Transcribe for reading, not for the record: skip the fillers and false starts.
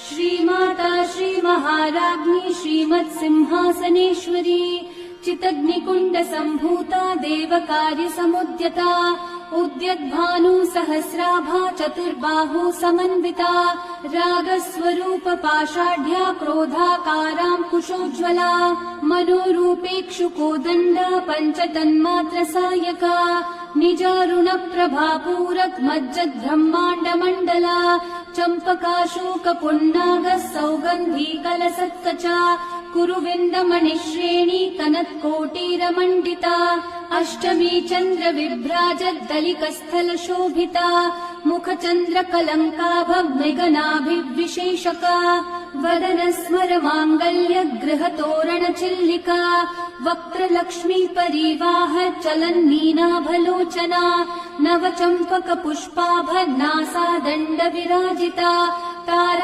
श्रीमाता श्रीमहाराज्ञी श्रीमत्सिंहासनेश्वरी चितग्निकुण्ड सम्भूता देवकार्यसमुद्यता उद्यद्भानु सहस्राभा चतुर्बाहु समन्विता रागस्वरूप पाषाढ्या क्रोधाकारां कुशोज्ज्वला मनोरूपेक्षुकोदण्ड पञ्चतन्मात्र सायका निजारुण प्रभापूरक मज्जद्ब्रह्माण्डमण्डला चम्पकाशोकपुन्नाग सौगन्धी कलसत्कचा कुरुविन्दमणिश्रेणी कनत्कोटीरमण्डिता अष्टमी चन्द्र विभ्राजद्दलिकस्थल शोभिता मुखचन्द्रकलङ्काभमृगनाभिविशेषका वदनस्मर माङ्गल्य गृहतोरणचिल्लिका वक्त्रलक्ष्मी परिवाह चलन्नीनाभलोचना नवचम्पक पुष्पाभ नासादण्ड विराजिता तारा